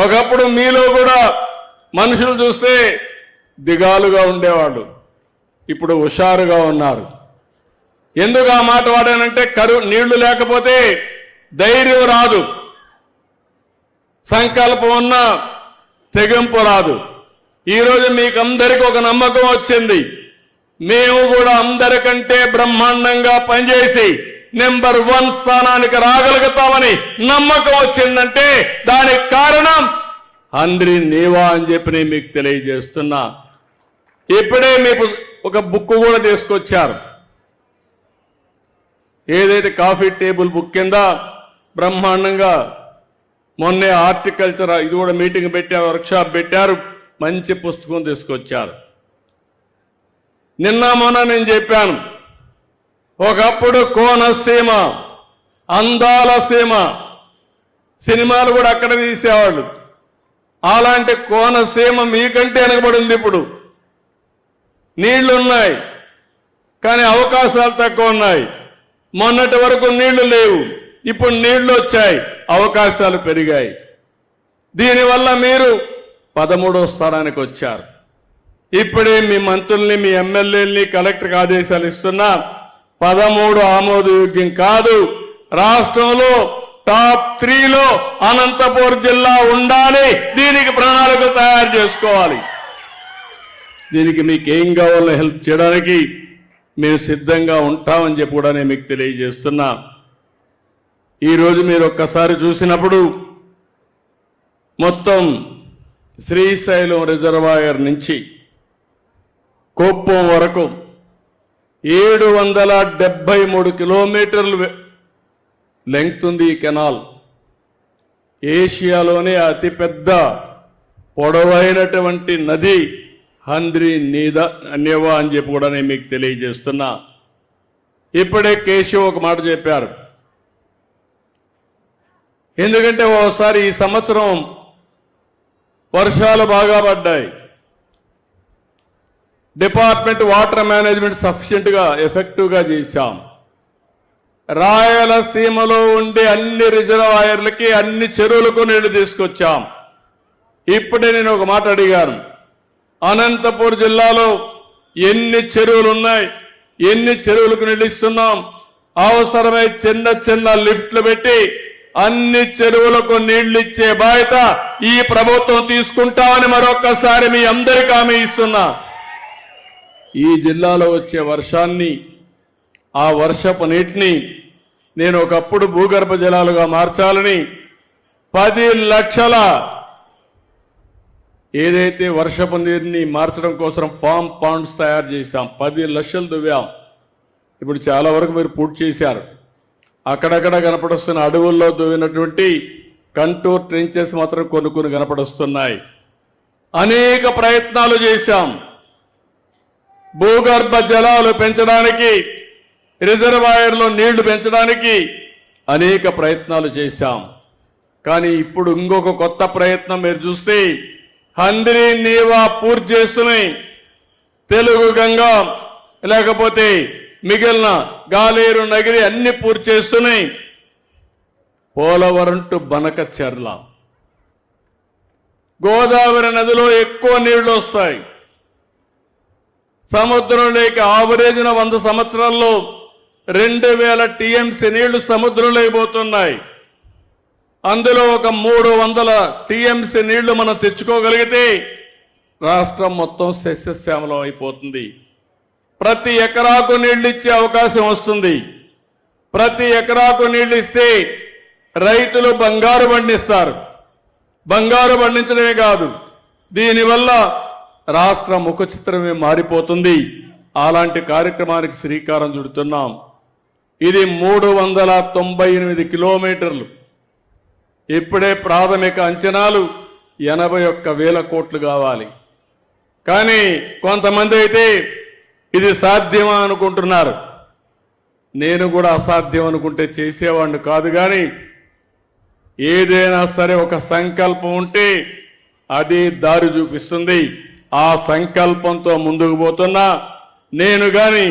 ఒకప్పుడు మీలో కూడా మనుషులు చూస్తే దిగాలుగా ఉండేవాళ్ళు, ఇప్పుడు హుషారుగా ఉన్నారు. ఎందుకు ఆ మాట వాడానంటే నీళ్లు లేకపోతే ధైర్యం రాదు, సంకల్పం ఉన్న తెగింపు రాదు. ఈరోజు మీకు అందరికీ ఒక నమ్మకం వచ్చింది. మేము కూడా అందరికంటే బ్రహ్మాండంగా పనిచేసి నెంబర్ 1 స్థానానికి రాగలుగుతామని నమ్మకం వచ్చిందంటే దానికి కారణం హంద్రీ నీవా అని చెప్పి నేను మీకు తెలియజేస్తున్నా. ఇప్పుడే మీకు ఒక బుక్ కూడా తీసుకొచ్చారు, ఏదైతే కాఫీ టేబుల్ బుక్ కింద బ్రహ్మాండంగా మొన్నే హార్టికల్చర్ ఇది కూడా మీటింగ్ పెట్టారు, వర్క్షాప్ పెట్టారు, మంచి పుస్తకం తీసుకొచ్చారు. నిన్న మొన్న నేను చెప్పాను, ఒకప్పుడు కోనసీమ అందాల సీమ, సినిమాలు కూడా అక్కడ తీసేవాళ్ళు. అలాంటి కోనసీమ మీకంటే వెనకబడింది. ఇప్పుడు నీళ్లున్నాయి కానీ అవకాశాలు తక్కువ ఉన్నాయి. మొన్నటి వరకు నీళ్లు లేవు, ఇప్పుడు నీళ్లు వచ్చాయి, అవకాశాలు పెరిగాయి. దీనివల్ల మీరు 13వ స్థానానికి వచ్చారు. ఇప్పుడే మీ మంత్రుల్ని, మీ ఎమ్మెల్యేలని కలెక్టర్కి ఆదేశాలు ఇస్తున్నా. 13 ఆమోదయోగ్యం కాదు. రాష్ట్రంలో టాప్ 3లో అనంతపూర్ జిల్లా ఉండాలి. దీనికి ప్రణాళిక తయారు చేసుకోవాలి. దీనికి మీకు ఏం కావాలో హెల్ప్ చేయడానికి మేము సిద్ధంగా ఉంటామని చెప్పి కూడా నేను మీకు తెలియజేస్తున్నా. ఈరోజు మీరు ఒక్కసారి చూసినప్పుడు మొత్తం శ్రీశైలం రిజర్వాయర్ నుంచి కుప్పం వరకు 773 కిలోమీటర్లు లెంగ్త్ ఉంది ఈ కెనాల్. ఏషియాలోనే అతిపెద్ద పొడవైనటువంటి నది హంద్రీ నీవా అని చెప్పి కూడా నేను మీకు తెలియజేస్తున్నా. ఇప్పుడే కేశవ్ ఒక మాట చెప్పారు. ఎందుకంటే ఓసారి ఈ సంవత్సరం వర్షాలు బాగా పడ్డాయి, డిపార్ట్మెంట్ వాటర్ మేనేజ్మెంట్ సఫిషియెంట్గా ఎఫెక్టివ్గా చేశాం. రాయలసీమలో ఉండే అన్ని రిజర్వాయర్లకి, అన్ని చెరువులకు నీళ్లు తీసుకొచ్చాం. ఇప్పుడే నేను ఒక మాట అడిగాను, అనంతపూర్ జిల్లాలో ఎన్ని చెరువులు ఉన్నాయి, ఎన్ని చెరువులకు నీళ్లు ఇస్తున్నాం? అవసరమై చిన్న చిన్న లిఫ్ట్లు పెట్టి అన్ని చెరువులకు నీళ్లు ఇచ్చే బాధ్యత ఈ ప్రభుత్వం తీసుకుంటామని మరొక్కసారి మీ అందరికీ హామీ ఇస్తున్నా. ఈ జిల్లాలో వచ్చే వర్షాన్ని, ఆ వర్షపు నీటిని నేను ఒకప్పుడు భూగర్భ జలాలుగా మార్చాలని 10 లక్షల ఏదైతే వర్షపు నీరుని మార్చడం కోసం ఫామ్ పాండ్స్ తయారు చేశాం. 10 లక్షలు దువ్వాం. ఇప్పుడు చాలా వరకు మీరు పూర్తి చేశారు. అక్కడక్కడ కనపడుస్తున్న అడవుల్లో దువ్వినటువంటి కంటూర్ ట్రెంచెస్ మాత్రం కొన్ని కనపడుస్తున్నాయి. అనేక ప్రయత్నాలు చేశాం. భూగర్భ జలాలు పెంచడానికి, రిజర్వాయర్లో నీళ్లు పెంచడానికి అనేక ప్రయత్నాలు చేశాం. కానీ ఇప్పుడు ఇంకొక కొత్త ప్రయత్నం మీరు చూస్తే హంద్రీ నీవా పూర్తి చేస్తున్నాయి. తెలుగు గంగా లేకపోతే మిగిలిన గాలేరు నగిరి అన్ని పూర్తి చేస్తున్నాయి. పోలవరం టు బనకచెర్ల, గోదావరి నదిలో ఎక్కువ నీళ్లు వస్తాయి. సముద్రంలోకి ఆవరేజ్న 100 సంవత్సరాల్లో 2000 టీఎంసీ నీళ్లు సముద్రంలోకి పోతున్నాయి. అందులో ఒక 300 టీఎంసీ నీళ్లు మనం తెచ్చుకోగలిగితే రాష్ట్రం మొత్తం సస్యశ్యామలం అయిపోతుంది. ప్రతి ఎకరాకు నీళ్లు ఇచ్చే అవకాశం వస్తుంది. ప్రతి ఎకరాకు నీళ్లు ఇస్తే రైతులు బంగారు పండిస్తారు. బంగారు పండించడమే కాదు, దీనివల్ల రాష్ట్ర ముఖ చిత్రమే మారిపోతుంది. అలాంటి కార్యక్రమానికి శ్రీకారం చుడుతున్నాం. ఇది 398 కిలోమీటర్లు. ఇప్పుడే ప్రాథమిక అంచనాలు 81,000 కోట్లు కావాలి. కానీ కొంతమంది అయితే ఇది సాధ్యమా అనుకుంటున్నారు. నేను కూడా అసాధ్యం అనుకుంటే చేసేవాడిని కాదు. కానీ ఏదైనా సరే ఒక సంకల్పం ఉంటే అది దారి చూపిస్తుంది. ఆ సంకల్పంతో ముందుకు పోతున్నా. నేను కానీ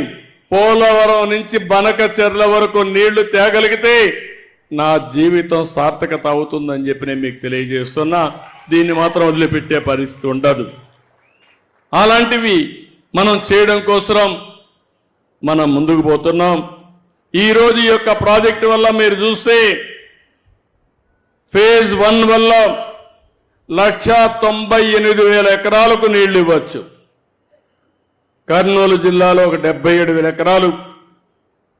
పోలవరం నుంచి బనకచెర్ల వరకు నీళ్లు తేగలిగితే నా జీవితం సార్థకత అవుతుందని చెప్పి నేను మీకు తెలియజేస్తున్నా. దీన్ని మాత్రం వదిలిపెట్టే పరిస్థితి ఉండదు. అలాంటివి మనం చేయడం కోసం మనం ముందుకు పోతున్నాం. ఈరోజు ఈ యొక్క ప్రాజెక్టు వల్ల మీరు చూస్తే ఫేజ్ 1 వల్ల 1,98,000 ఎకరాలకు నీళ్లు ఇవ్వచ్చు. కర్నూలు జిల్లాలో ఒక 77,000 ఎకరాలు,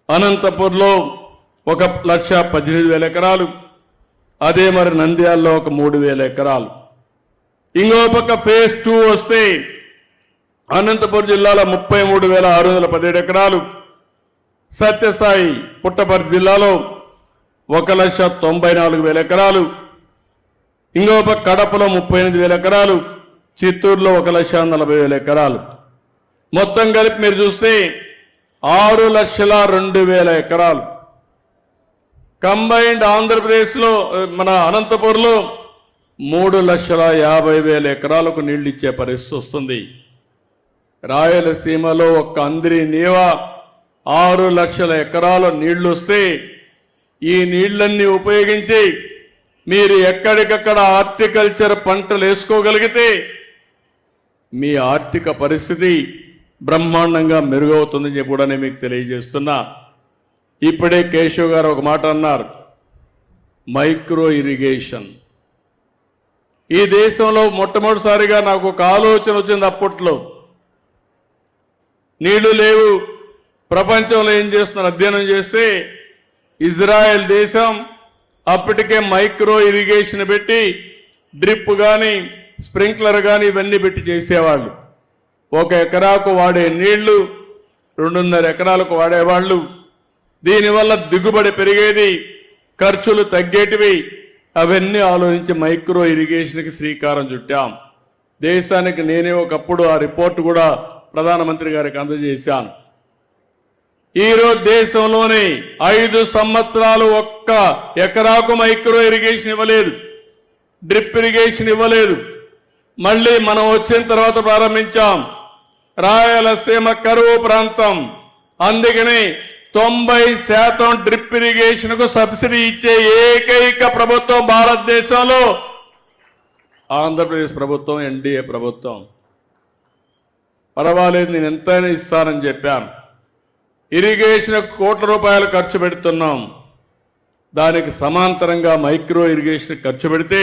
అనంతపూర్లో ఒక 1,18,000 ఎకరాలు, అదే మరి నంద్యాలలో ఒక 3,000 ఎకరాలు. ఇంకో పక్క ఫేజ్ 2 వస్తే అనంతపురం జిల్లాలో 33,617 ఎకరాలు, సత్యసాయి పుట్టపర్తి జిల్లాలో 1,94,000 ఎకరాలు, ఇంకో పక్క కడపలో 38,000 ఎకరాలు, చిత్తూరులో 1,40,000 ఎకరాలు. మొత్తం కలిపి మీరు చూస్తే 6,02,000 ఎకరాలు. కంబైన్డ్ ఆంధ్రప్రదేశ్లో మన అనంతపూర్లో 3,50,000 ఎకరాలకు నీళ్లు ఇచ్చే పరిస్థితి వస్తుంది. రాయలసీమలో ఒక్క అందిరి నీవ 6,00,000 ఎకరాల నీళ్లు వస్తే ఈ నీళ్లన్నీ ఉపయోగించి మీరు ఎక్కడికక్కడ హార్టికల్చర్ పంటలు వేసుకోగలిగితే మీ ఆర్థిక పరిస్థితి బ్రహ్మాండంగా మెరుగవుతుందని చెప్పి కూడా నేను మీకు తెలియజేస్తున్నా. ఇప్పుడే కేశవ్ గారు ఒక మాట అన్నారు, మైక్రో ఇరిగేషన్. ఈ దేశంలో మొట్టమొదటిసారిగా నాకు ఒక ఆలోచన వచ్చింది. అప్పట్లో నీళ్లు లేవు, ప్రపంచంలో ఏం చేస్తున్నారు అధ్యయనం చేస్తే ఇజ్రాయెల్ దేశం అప్పటికే మైక్రో ఇరిగేషన్ పెట్టి డ్రిప్ కానీ స్ప్రింక్లర్ కానీ ఇవన్నీ పెట్టి చేసేవాళ్ళు. 1 ఎకరాకు వాడే నీళ్లు 2.5 ఎకరాలకు వాడేవాళ్ళు. దీనివల్ల దిగుబడి పెరిగేది, ఖర్చులు తగ్గేటివి. అవన్నీ ఆలోచించి మైక్రో ఇరిగేషన్కి శ్రీకారం చుట్టాం. దేశానికి నేనే ఒకప్పుడు ఆ రిపోర్టు కూడా ప్రధానమంత్రి గారికి అందజేశాను. ఈరోజు దేశంలోనే 5 సంవత్సరాలు 1 ఎకరాకు మైక్రో ఇరిగేషన్ ఇవ్వలేదు, డ్రిప్ ఇరిగేషన్ ఇవ్వలేదు. మళ్ళీ మనం వచ్చిన తర్వాత ప్రారంభించాం. రాయలసీమ కరువు ప్రాంతం, అందుకని 90% డ్రిప్ ఇరిగేషన్కు సబ్సిడీ ఇచ్చే ఏకైక ప్రభుత్వం భారతదేశంలో ఆంధ్రప్రదేశ్ ప్రభుత్వం, ఎన్డీఏ ప్రభుత్వం. పర్వాలేదు, నేను ఎంతైనా ఇస్తానని చెప్పాను. ఇరిగేషన్ ₹1,00,00,000 ఖర్చు పెడుతున్నాం. దానికి సమాంతరంగా మైక్రో ఇరిగేషన్ ఖర్చు పెడితే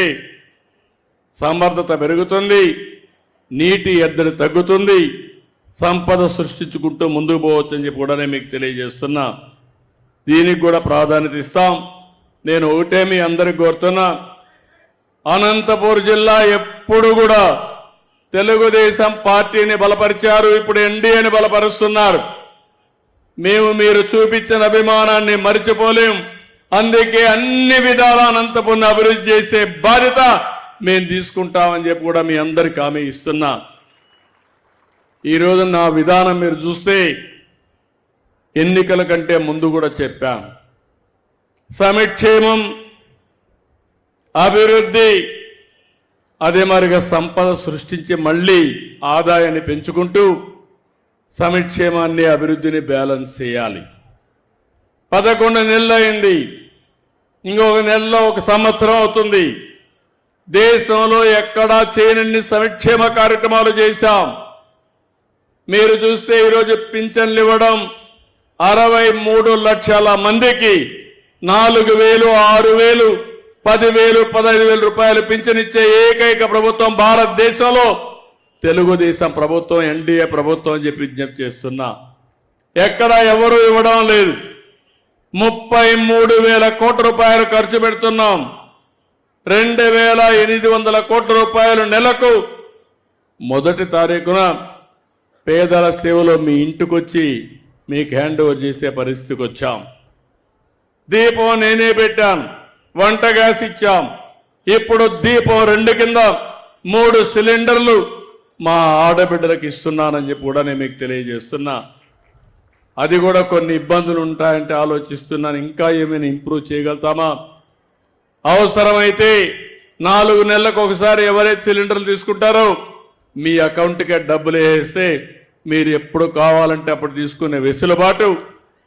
సమర్థత పెరుగుతుంది, నీటి ఎద్దడి తగ్గుతుంది, సంపద సృష్టించుకుంటూ ముందుకు పోవచ్చని చెప్పి కూడా నేను మీకు తెలియజేస్తున్నా. దీనికి కూడా ప్రాధాన్యత ఇస్తాం. నేను ఒకటే మీ అందరికి కోరుతున్నా, అనంతపూర్ జిల్లా ఎప్పుడు కూడా తెలుగుదేశం పార్టీని బలపరిచారు, ఇప్పుడు ఎన్డీఏని బలపరుస్తున్నారు. మేము మీరు చూపించిన అభిమానాన్ని మరిచిపోలేం. అందుకే అన్ని విధాల అనంతపురం అభివృద్ధి చేసే బాధ్యత మేము తీసుకుంటామని చెప్పి కూడా మీ అందరికీ హామీ ఇస్తున్నా. ఈరోజు నా విధానం మీరు చూస్తే ఎన్నికల కంటే ముందు కూడా చెప్పాను. సంక్షేమం, అభివృద్ధి, అదే మరిగా సంపద సృష్టించి మళ్ళీ ఆదాయాన్ని పెంచుకుంటూ సంక్షేమాన్ని అభివృద్ధిని బ్యాలెన్స్ చేయాలి. 11 నెలలు అయింది, ఇంకొక నెలలో 1 సంవత్సరం అవుతుంది. దేశంలో ఎక్కడా చేయనన్ని సంక్షేమ కార్యక్రమాలు చేశాం. మీరు చూస్తే ఈరోజు పింఛన్లు ఇవ్వడం 63 లక్షల మందికి 4,000, 6,000, 10,000, 15,000 రూపాయలు పింఛన్ ఇచ్చే ఏకైక ప్రభుత్వం భారతదేశంలో తెలుగుదేశం ప్రభుత్వం, ఎన్డీఏ ప్రభుత్వం అని చెప్పి విజ్ఞప్తి చేస్తున్నా. ఎక్కడ ఎవరు ఇవ్వడం లేదు. 33,000 కోట్ల రూపాయలు ఖర్చు పెడుతున్నాం. 2,800 కోట్ల రూపాయలు నెలకు. 1వ తారీఖున పేదల సేవలో మీ ఇంటికొచ్చి మీకు హ్యాండ్ ఓవర్ చేసే పరిస్థితికి వచ్చాం. దీపం నేనే పెట్టాను, వంట గ్యాస్ ఇచ్చాం. ఇప్పుడు దీపం 2 కింద 3 సిలిండర్లు మా ఆడబిడ్డలకు ఇస్తున్నానని చెప్పి కూడా నేను మీకు తెలియజేస్తున్నా. అది కూడా కొన్ని ఇబ్బందులు ఉంటాయంటే ఆలోచిస్తున్నాను, ఇంకా ఏమైనా ఇంప్రూవ్ చేయగలుగుతామా. అవసరమైతే 4 నెలలకు ఒకసారి ఎవరైతే సిలిండర్లు తీసుకుంటారో మీ అకౌంట్కే డబ్బులు వేస్తే మీరు ఎప్పుడు కావాలంటే అప్పుడు తీసుకునే వెసులుబాటు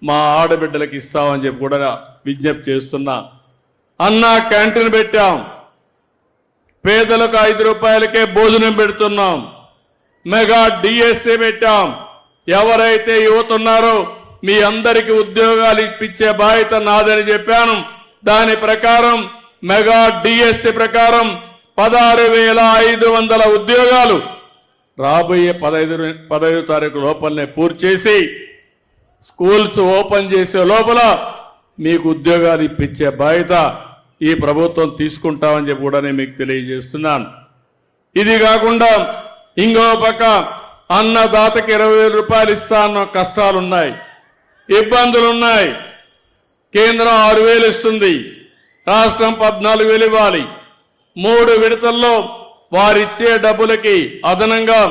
మా ఆడబిడ్డలకు ఇస్తామని చెప్పి కూడా విజ్ఞప్తి చేస్తున్నా. అన్నా క్యాంటీన్ పెట్టాం. పేదలకు 5 రూపాయలకే భోజనం పెడుతున్నాం. మెగా డిఎస్సి పెట్టాం. ఎవరైతే యువత ఉన్నారో మీ అందరికీ ఉద్యోగాలు ఇప్పించే బాధ్యత నాదని చెప్పాను. దాని ప్రకారం మెగా డిఎస్సి ప్రకారం 16,500 ఉద్యోగాలు రాబోయే 15 తారీఖు లోపలనే పూర్తి చేసి స్కూల్స్ ఓపెన్ చేసే లోపల మీకు ఉద్యోగాలు ఇప్పించే బాధ్యత ఈ ప్రభుత్వం తీసుకుంటామని చెప్పి కూడా నేను మీకు తెలియజేస్తున్నాను. ఇది కాకుండా ఇంకో పక్క అన్నదాతకి 20,000 రూపాయలు ఇస్తా అన్న కష్టాలున్నాయి, ఇబ్బందులున్నాయి. కేంద్రం 6,000 ఇస్తుంది, రాష్ట్రం 14,000 ఇవ్వాలి. 3 విడతల్లో వారిచ్చే డబ్బులకి అదనంగా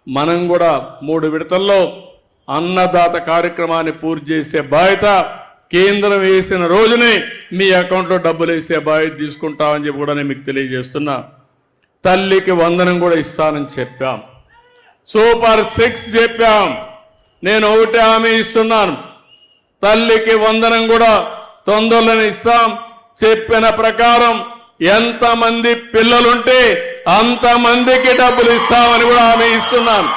మనం కూడా 3 విడతల్లో అన్నదాత కార్యక్రమాన్ని పూర్తి చేసే బాధ్యత కేంద్రం వేసిన రోజునే మీ అకౌంట్లో డబ్బులు వేసే బాధ్యత తీసుకుంటామని చెప్పి కూడా నేను మీకు తెలియజేస్తున్నా. తల్లికి వందనం కూడా ఇస్తానని చెప్పాం. సూపర్ 6 చెప్పాం. నేను ఒకటే హామీ ఇస్తున్నాను, తల్లికి వందనం కూడా తొందరలోనే ఇస్తాం. చెప్పిన ప్రకారం ఎంతమంది పిల్లలుంటే అంతమందికి డబ్బులు ఇస్తామని కూడా హామీ ఇస్తున్నాను.